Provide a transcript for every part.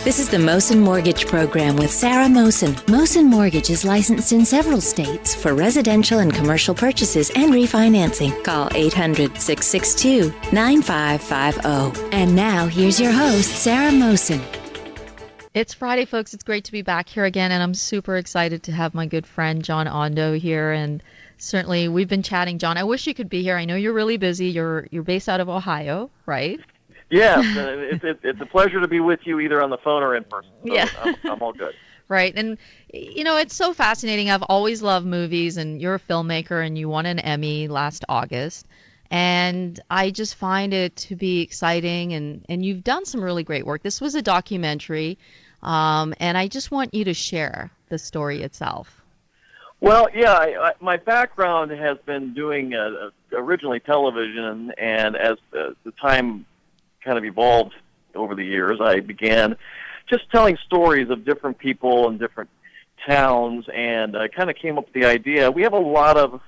This is the Mosen Mortgage Program with Sarah Mosen. Mosen Mortgage is licensed in several states for residential and commercial purchases and refinancing. Call 800-662-9550. And now, here's your host, Sarah Mosen. It's Friday, folks. It's great to be back here again, and I'm super excited to have my good friend John Ondo here. And certainly, we've been chatting. John, I wish you could be here. I know you're really busy. You're based out of Ohio, right? Yes, it's a pleasure to be with you either on the phone or in person. So yeah. I'm all good. Right. And, you know, it's so fascinating. I've always loved movies, and you're a filmmaker, and you won an Emmy last August. And I just find it to be exciting, and you've done some really great work. This was a documentary, and I just want you to share the story itself. Well, yeah, my background has been doing originally television, and as the time kind of evolved over the years, I began just telling stories of different people in different towns, and I kind of came up with the idea. We have a lot of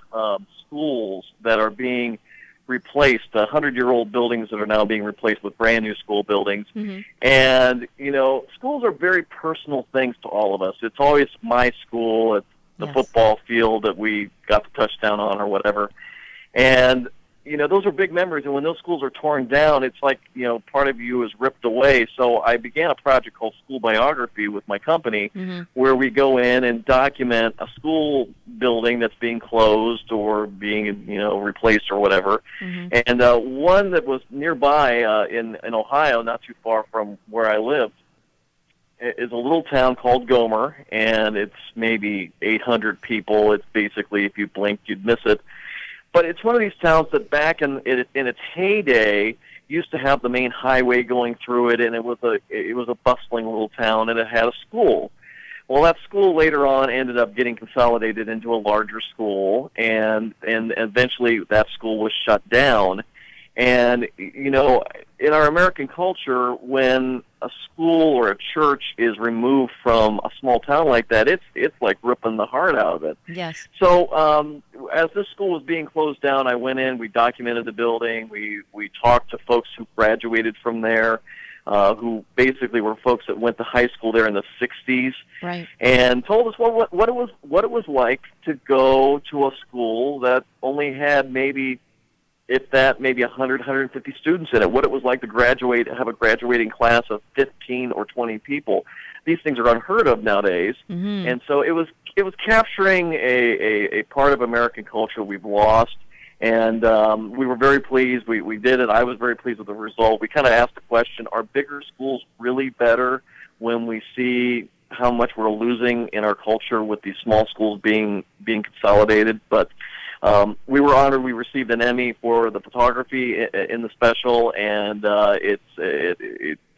schools that are being replaced, 100-year-old buildings that are now being replaced with brand new school buildings. Mm-hmm. And, you know, schools are very personal things to all of us. It's always my school, it's the football field that we got the touchdown on or whatever. And, you know, those are big memories, and when those schools are torn down, it's like, you know, part of you is ripped away. So I began a project called School Biography with my company, where we go in and document a school building that's being closed or being, you know, replaced or whatever. And one that was nearby in Ohio, not too far from where I lived, is a little town called Gomer, and it's maybe 800 people. It's basically, if you blinked, you'd miss it. But it's one of these towns that back in its heyday used to have the main highway going through it, and it was a bustling little town, and it had a school. Well, that school later on ended up getting consolidated into a larger school, and eventually that school was shut down. And, you know, in our American culture, when a school or a church is removed from a small town like that, it's like ripping the heart out of it. Yes. So as this school was being closed down, I went in, we documented the building, we talked to folks who graduated from there, who basically were folks that went to high school there in the 60s, right, and told us what it was like to go to a school that only had maybe 100, 150 students in it, what it was like to have a graduating class of 15 or 20 people. These things are unheard of nowadays. And so it was capturing a part of American culture we've lost, and we were very pleased. We did it. I was very pleased with the result. We kind of asked the question, are bigger schools really better when we see how much we're losing in our culture with these small schools being consolidated? But we were honored. We received an Emmy for the photography in the special, and it's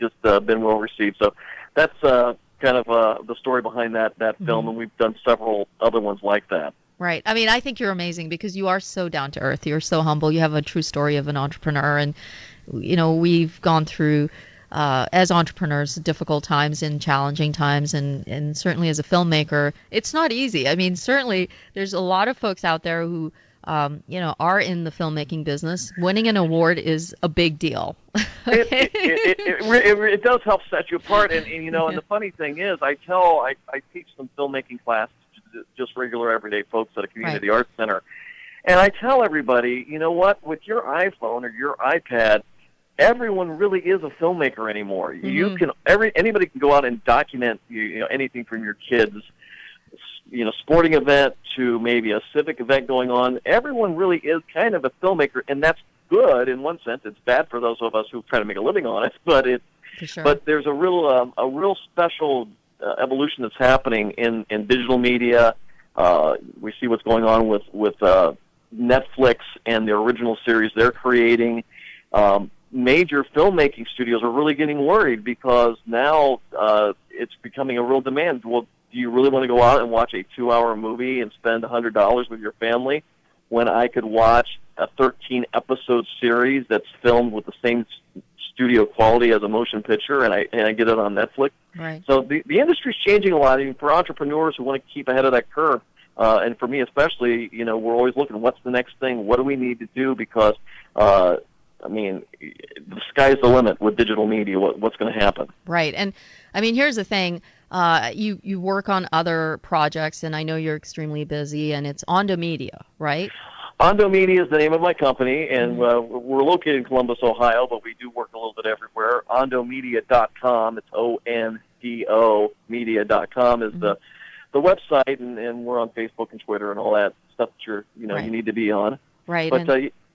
just been well received. So that's kind of the story behind that film, and we've done several other ones like that. Right. I mean, I think you're amazing because you are so down to earth. You're so humble. You have a true story of an entrepreneur, and you know, we've gone through as entrepreneurs difficult times and challenging times, and certainly as a filmmaker, it's not easy. I mean, certainly there's a lot of folks out there who you know, are in the filmmaking business. Winning an award is a big deal. It does help set you apart, and you know, and the funny thing is, I teach some filmmaking classes, just regular everyday folks at a community arts center, and I tell everybody, you know what, with your iPhone or your iPad, everyone really is a filmmaker anymore. You can anybody can go out and document you know, anything from your kids, you know, sporting event to maybe a civic event going on. Everyone really is kind of a filmmaker, and that's good in one sense. It's bad for those of us who try to make a living on it, but but there's a real special evolution that's happening in digital media. We see what's going on with Netflix and the original series they're creating. Major filmmaking studios are really getting worried because now it's becoming a real demand. Well, do you really want to go out and watch a 2-hour movie and spend $100 with your family when I could watch a 13-episode series that's filmed with the same studio quality as a motion picture, and I get it on Netflix? Right. So the industry's changing a lot, even for entrepreneurs who want to keep ahead of that curve. And for me especially, you know, we're always looking, what's the next thing? What do we need to do? Because I mean, the sky's the limit with digital media. What's going to happen? Right. And I mean, here's the thing. You work on other projects, and I know you're extremely busy, and it's Ondo Media, right? Ondo Media is the name of my company, and we're located in Columbus, Ohio, but we do work a little bit everywhere. OndoMedia.com, it's ONDO media.com is the website, and we're on Facebook and Twitter and all that stuff that you need to be on. Right. But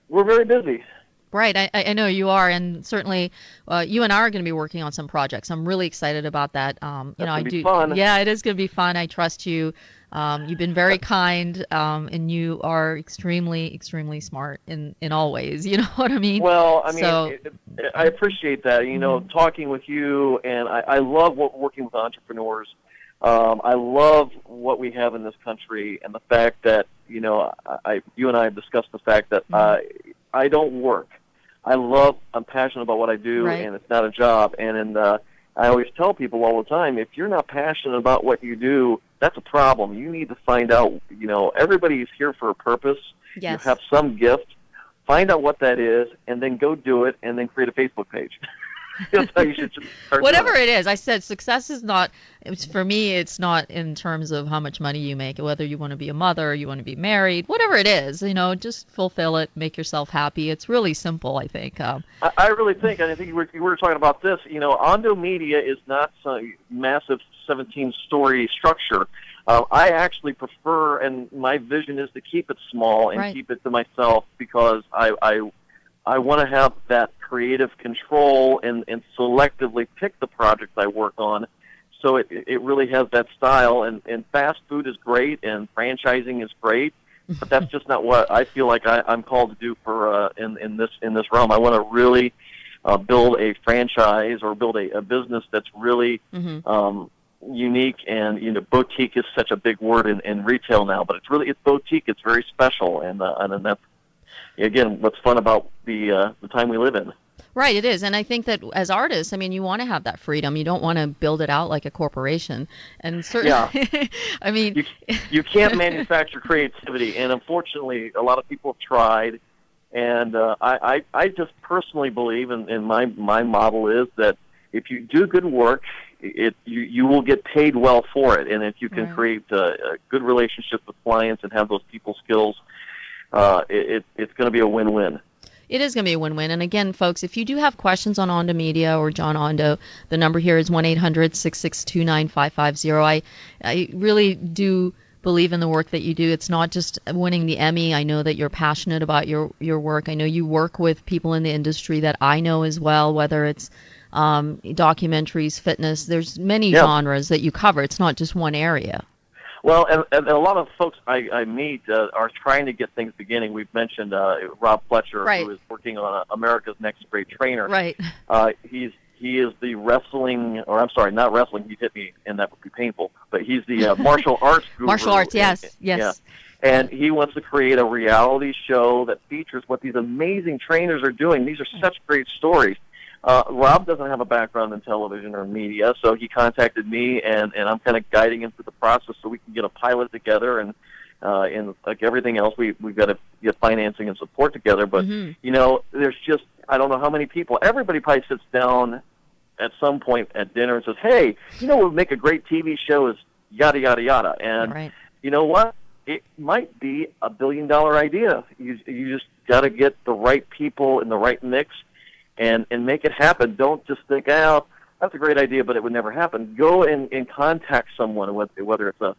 we're very busy. Right, I know you are, and certainly you and I are going to be working on some projects. I'm really excited about that. That's going to be fun. Yeah, it is going to be fun. I trust you. You've been very kind, and you are extremely, extremely smart in all ways. You know what I mean? Well, I mean, I appreciate that. You know, talking with you, and I love working with entrepreneurs. I love what we have in this country, and the fact that you and I have discussed the fact that I don't work. I'm passionate about what I do, and it's not a job. And I always tell people all the time, if you're not passionate about what you do, that's a problem. You need to find out, everybody's here for a purpose. Yes. You have some gift. Find out what that is, and then go do it, and then create a Facebook page. That's how you should start Whatever doing it is, I said success is not, for me, it's not in terms of how much money you make, whether you want to be a mother or you want to be married, whatever it is, just fulfill it, make yourself happy. It's really simple, I think. I really think, and I think you were talking about this, Ondo Media is not some massive 17-story structure. I actually prefer, and my vision is to keep it small and keep it to myself because I want to have that creative control and selectively pick the projects I work on. So it really has that style. And fast food is great and franchising is great, but that's just not what I feel like I'm called to do for in this realm. I want to really build a franchise or build a business that's really unique. And boutique is such a big word in retail now, but it's boutique. It's very special, and that's again what's fun about the time we live in. Right, it is. And I think that as artists, you want to have that freedom. You don't want to build it out like a corporation. And certainly, you can't manufacture creativity. And unfortunately, a lot of people have tried. And I just personally believe, and my model is that if you do good work, you will get paid well for it. And if you can create a good relationship with clients and have those people skills, it's going to be a win-win. It is going to be a win-win. And again, folks, if you do have questions on Ondo Media or John Ondo, the number here is 1-800-662-9550. I really do believe in the work that you do. It's not just winning the Emmy. I know that you're passionate about your work. I know you work with people in the industry that I know as well, whether it's documentaries, fitness. There's many genres that you cover. It's not just one area. Well, and a lot of folks I meet are trying to get things beginning. We've mentioned Rob Fletcher, who is working on America's Next Great Trainer. Right. He is the wrestling, or I'm sorry, not wrestling. He hit me, and that would be painful. But he's the martial arts guru. Martial arts, yes. Yeah. And he wants to create a reality show that features what these amazing trainers are doing. These are such great stories. Rob doesn't have a background in television or media, so he contacted me, and I'm kind of guiding him through the process so we can get a pilot together. And like everything else, we've got to get financing and support together. But, there's just, I don't know how many people, everybody probably sits down at some point at dinner and says, hey, what would make a great TV show is yada, yada, yada. And you know what? It might be a $1 billion idea. You just got to get the right people in the right mix and make it happen. Don't just think, oh, that's a great idea, but it would never happen. Go and contact someone, whether it's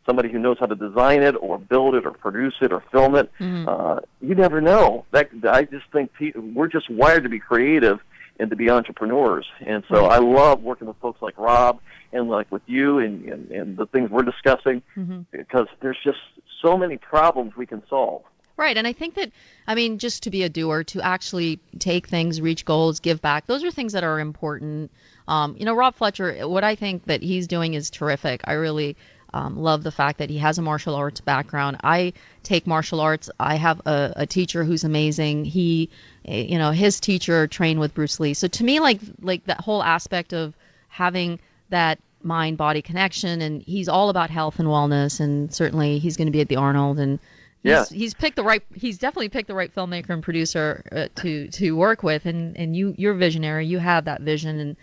somebody who knows how to design it or build it or produce it or film it. You never know. I just think we're just wired to be creative and to be entrepreneurs. And so I love working with folks like Rob and like with you and the things we're discussing because there's just so many problems we can solve. Right, and I think that, just to be a doer, to actually take things, reach goals, give back, those are things that are important. Rob Fletcher, what I think that he's doing is terrific. I really love the fact that he has a martial arts background. I take martial arts. I have a teacher who's amazing. He, his teacher trained with Bruce Lee. So to me, like that whole aspect of having that mind-body connection, and he's all about health and wellness, and certainly he's going to be at the Arnold, and he's definitely picked the right filmmaker and producer to work with, and you're visionary. You have that vision,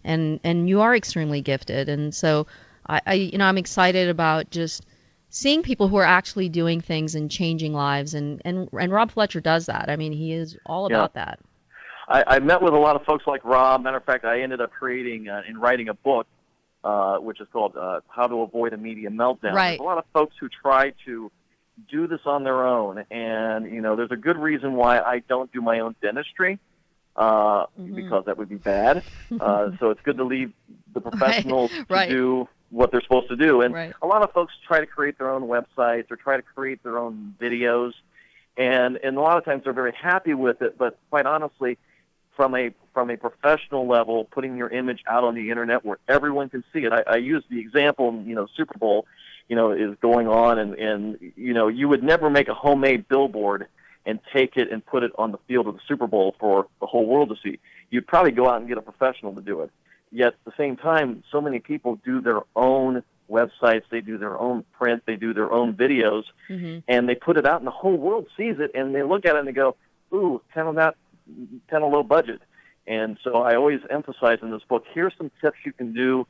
and you are extremely gifted. And so I'm excited about just seeing people who are actually doing things and changing lives. And Rob Fletcher does that. I mean, he is all about that. I met with a lot of folks like Rob. Matter of fact, I ended up creating and writing a book, which is called How to Avoid a Media Meltdown. Right. There's a lot of folks who try to do this on their own, and there's a good reason why I don't do my own dentistry, because that would be bad. So it's good to leave the professionals to do what they're supposed to do. And a lot of folks try to create their own websites or try to create their own videos, and a lot of times they're very happy with it. But quite honestly, from a professional level, putting your image out on the internet where everyone can see it. I use the example, Super Bowl, is going on, and you would never make a homemade billboard and take it and put it on the field of the Super Bowl for the whole world to see. You'd probably go out and get a professional to do it. Yet at the same time, so many people do their own websites, they do their own print, they do their own videos, and they put it out and the whole world sees it, and they look at it and they go, ooh, kind of low budget. And so I always emphasize in this book, here's some tips you can do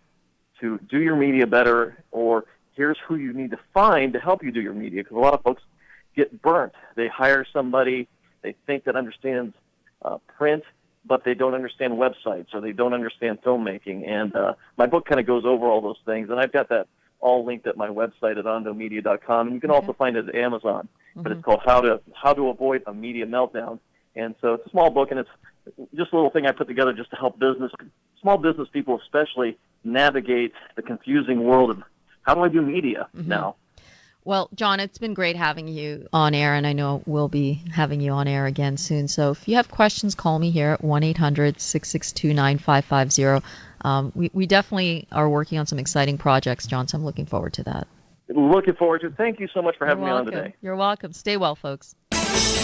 to do your media better, or here's who you need to find to help you do your media, because a lot of folks get burnt. They hire somebody they think that understands print, but they don't understand websites, or they don't understand filmmaking. And my book kind of goes over all those things, and I've got that all linked at my website at ondomedia.com, and you can also find it at Amazon. But it's called How to Avoid a Media Meltdown. And so it's a small book, and it's just a little thing I put together just to help small business people especially, navigate the confusing world of how do I do media now. Well, John, it's been great having you on air, and I know we'll be having you on air again soon. So if you have questions, call me here at 1-800-662-9550. We definitely are working on some exciting projects, John, so I'm looking forward to that. Looking forward to it. Thank you so much for having me on today. You're welcome. Stay well, folks.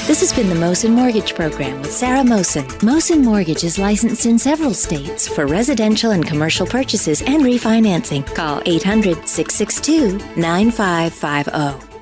This has been the Mosen Mortgage Program with Sarah Mosen. Mosen Mortgage is licensed in several states for residential and commercial purchases and refinancing. Call 800-662-9550.